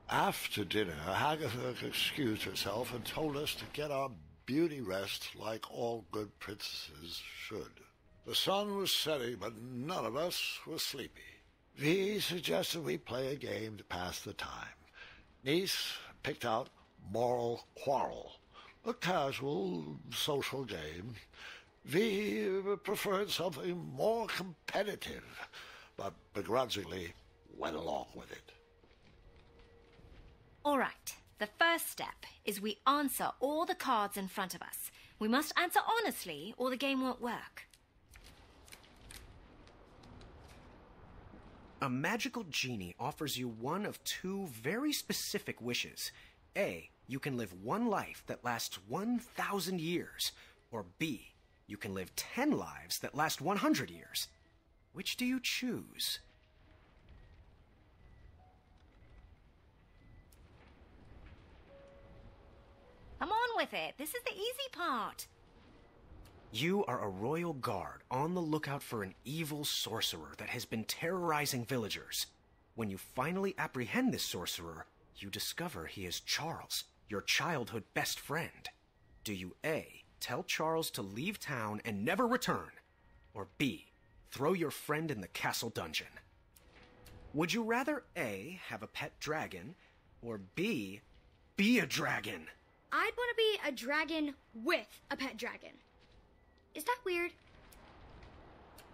After dinner, Hagatha excused herself and told us to get our beauty rest like all good princesses should. The sun was setting, but none of us were sleepy. Vi suggested we play a game to pass the time. Neese picked out Moral Quarrel, a casual social game. Vi preferred something more competitive, but begrudgingly went along with it. All right. The first step is we answer all the cards in front of us. We must answer honestly, or the game won't work. A magical genie offers you one of two very specific wishes. A, you can live one life that lasts 1,000 years. Or B, you can live 10 lives that last 100 years. Which do you choose? Come on with it. This is the easy part. You are a royal guard on the lookout for an evil sorcerer that has been terrorizing villagers. When you finally apprehend this sorcerer, you discover he is Charles, your childhood best friend. Do you A, tell Charles to leave town and never return? Or B, throw your friend in the castle dungeon? Would you rather A, have a pet dragon, or B, be a dragon? I'd want to be a dragon with a pet dragon. Is that weird?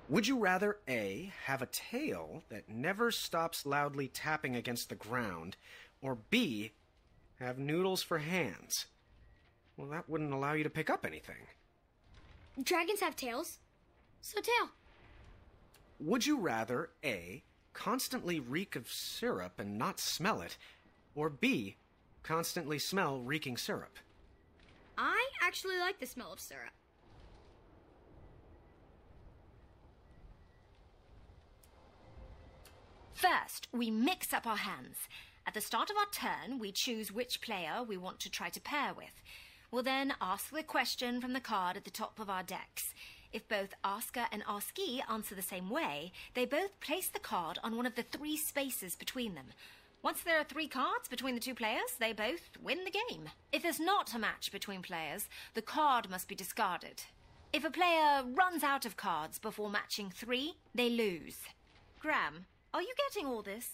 Would you rather A, have a tail that never stops loudly tapping against the ground, or B, have noodles for hands? Well, that wouldn't allow you to pick up anything. Dragons have tails, so tail. Would you rather A, constantly reek of syrup and not smell it, or B, constantly smell reeking syrup? I actually like the smell of syrup. First, we mix up our hands. At the start of our turn, we choose which player we want to try to pair with. We'll then ask the question from the card at the top of our decks. If both asker and askee answer the same way, they both place the card on one of the 3 spaces between them. Once there are 3 cards between the 2 players, they both win the game. If there's not a match between players, the card must be discarded. If a player runs out of cards before matching 3, they lose. Graham, are you getting all this?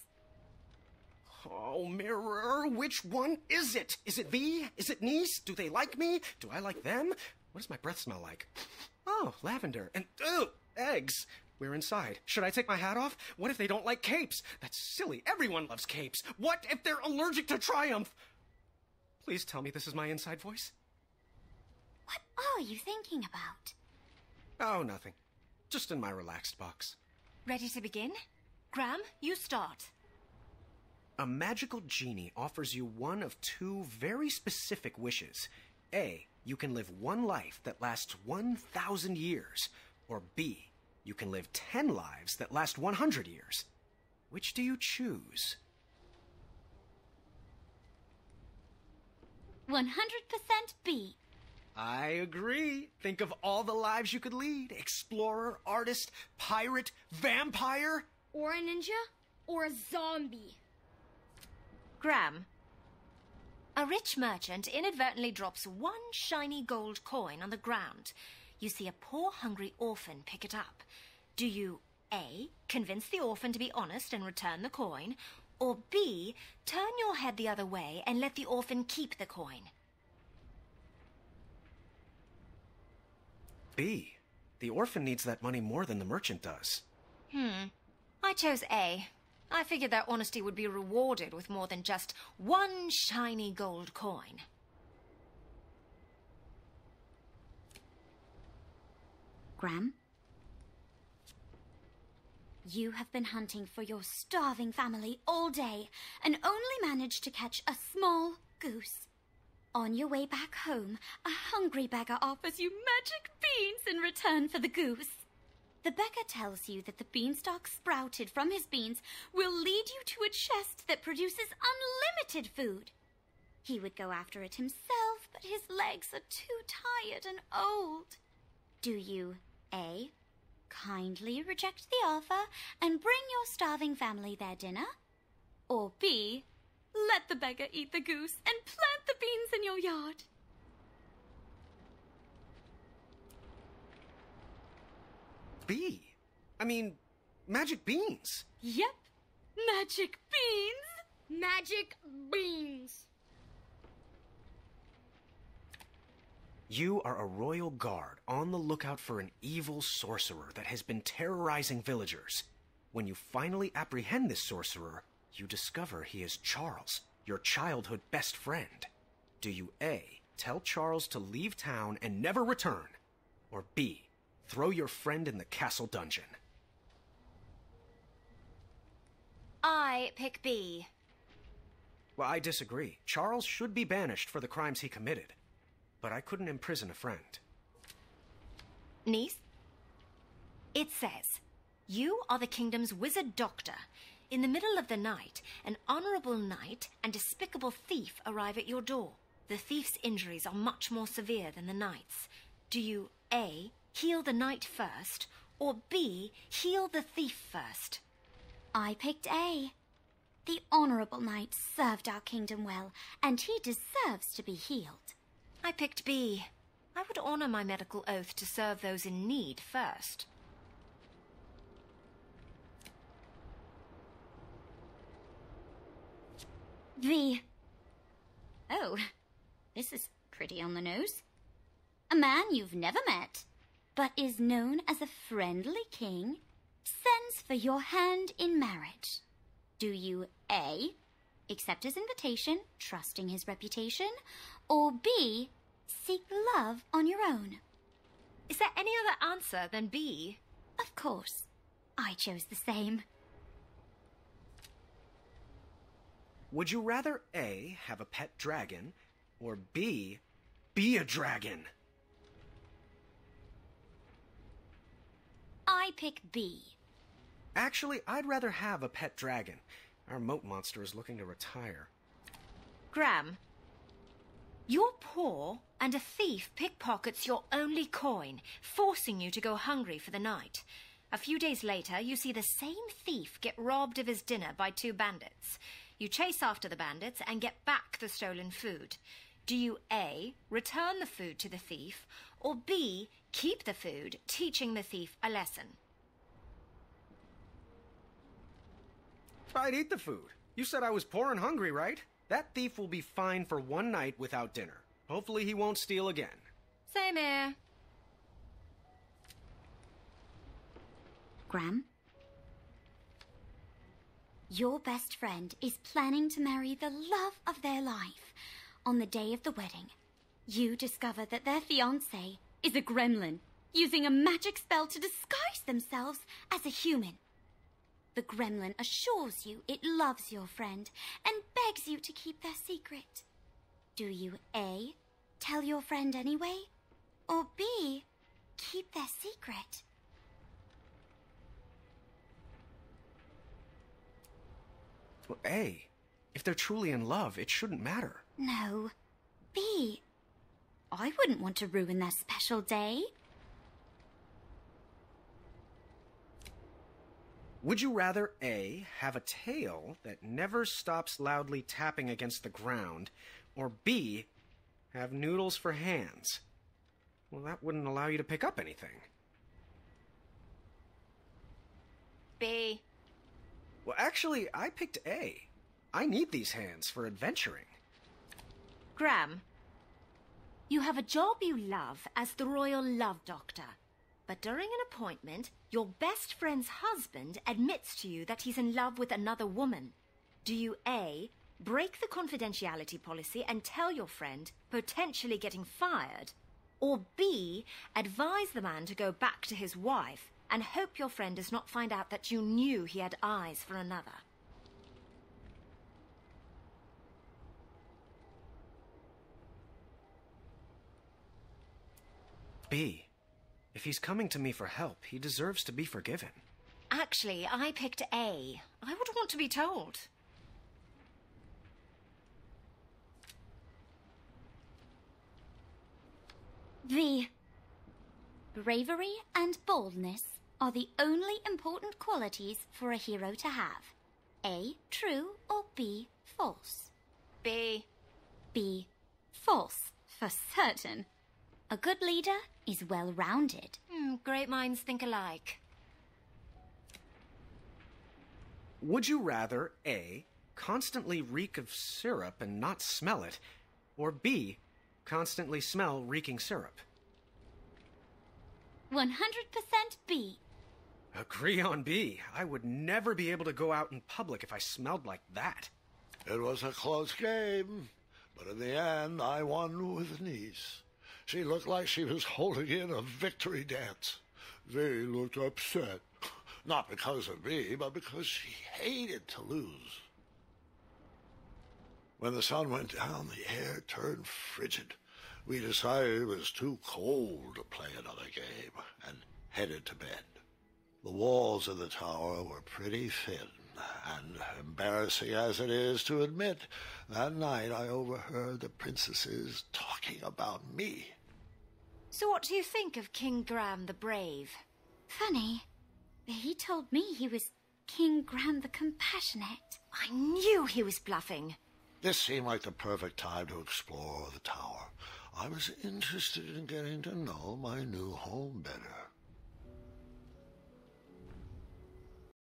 Oh, Mirror, which one is it? Is it V? Is it Neese? Do they like me? Do I like them? What does my breath smell like? Oh, lavender. And, eggs. We're inside. Should I take my hat off? What if they don't like capes? That's silly. Everyone loves capes. What if they're allergic to Triumph? Please tell me this is my inside voice. What are you thinking about? Oh, nothing. Just in my relaxed box. Ready to begin? Graham, you start. A magical genie offers you one of two very specific wishes. A, you can live one life that lasts 1,000 years. Or B, you can live 10 lives that last 100 years. Which do you choose? 100% B. I agree. Think of all the lives you could lead. Explorer, artist, pirate, vampire. Or a ninja, or a zombie. Graham, a rich merchant inadvertently drops 1 shiny gold coin on the ground. You see a poor, hungry orphan pick it up. Do you A, convince the orphan to be honest and return the coin, or B, turn your head the other way and let the orphan keep the coin? B. The orphan needs that money more than the merchant does. I chose A. I figured their honesty would be rewarded with more than just 1 shiny gold coin. Graham? You have been hunting for your starving family all day and only managed to catch a small goose. On your way back home, a hungry beggar offers you magic beans in return for the goose. The beggar tells you that the beanstalk sprouted from his beans will lead you to a chest that produces unlimited food. He would go after it himself, but his legs are too tired and old. Do you A, kindly reject the offer and bring your starving family their dinner? Or B, Let the beggar eat the goose and plant the beans in your yard. B. I mean, magic beans. Yep, magic beans. Magic beans. You are a royal guard on the lookout for an evil sorcerer that has been terrorizing villagers. When you finally apprehend this sorcerer, you discover he is Charles, your childhood best friend. Do you A, tell Charles to leave town and never return, or B, throw your friend in the castle dungeon? I pick B. Well, I disagree. Charles should be banished for the crimes he committed, but I couldn't imprison a friend. Neese? It says, you are the kingdom's wizard doctor. In the middle of the night, an honorable knight and despicable thief arrive at your door. The thief's injuries are much more severe than the knight's. Do you A, heal the knight first, or B, heal the thief first? I picked A. The honorable knight served our kingdom well, and he deserves to be healed. I picked B. I would honor my medical oath to serve those in need first. V. Oh, this is pretty on the nose. A man you've never met, but is known as a friendly king, sends for your hand in marriage. Do you A, accept his invitation, trusting his reputation, or B, seek love on your own? Is there any other answer than B? Of course. I chose the same. Would you rather A, have a pet dragon, or B, be a dragon? I pick B. Actually, I'd rather have a pet dragon. Our moat monster is looking to retire. Graham, you're poor and a thief pickpockets your only coin, forcing you to go hungry for the night. A few days later, you see the same thief get robbed of his dinner by 2 bandits. You chase after the bandits and get back the stolen food. Do you A, return the food to the thief, or B, keep the food, teaching the thief a lesson? I'd eat the food. You said I was poor and hungry, right? That thief will be fine for 1 night without dinner. Hopefully he won't steal again. Same here. Graham? Your best friend is planning to marry the love of their life. On the day of the wedding, you discover that their fiancé is a gremlin, using a magic spell to disguise themselves as a human. The gremlin assures you it loves your friend and begs you to keep their secret. Do you A, tell your friend anyway, or B, keep their secret? Well, A, if they're truly in love, it shouldn't matter. No. B, I wouldn't want to ruin their special day. Would you rather A, have a tail that never stops loudly tapping against the ground, or B, have noodles for hands? Well, that wouldn't allow you to pick up anything. B. Well, actually, I picked A. I need these hands for adventuring. Graham, you have a job you love as the Royal Love Doctor. But during an appointment, your best friend's husband admits to you that he's in love with another woman. Do you A, break the confidentiality policy and tell your friend, potentially getting fired? Or B, advise the man to go back to his wife and hope your friend does not find out that you knew he had eyes for another? B. If he's coming to me for help, he deserves to be forgiven. Actually, I picked A. I would want to be told. V. Bravery and boldness are the only important qualities for a hero to have. A, true, or B, false? B. B, false, for certain. A good leader is well-rounded. Great minds think alike. Would you rather A, constantly reek of syrup and not smell it, or B, constantly smell reeking syrup? 100% B. Agree on B. I would never be able to go out in public if I smelled like that. It was a close game, but in the end I won with Neese. She looked like she was holding in a victory dance. They looked upset. Not because of me, but because she hated to lose. When the sun went down, the air turned frigid. We decided it was too cold to play another game and headed to bed. The walls of the tower were pretty thin, and embarrassing as it is to admit, that night I overheard the princesses talking about me. So what do you think of King Graham the Brave? Funny. He told me he was King Graham the Compassionate. I knew he was bluffing. This seemed like the perfect time to explore the tower. I was interested in getting to know my new home better.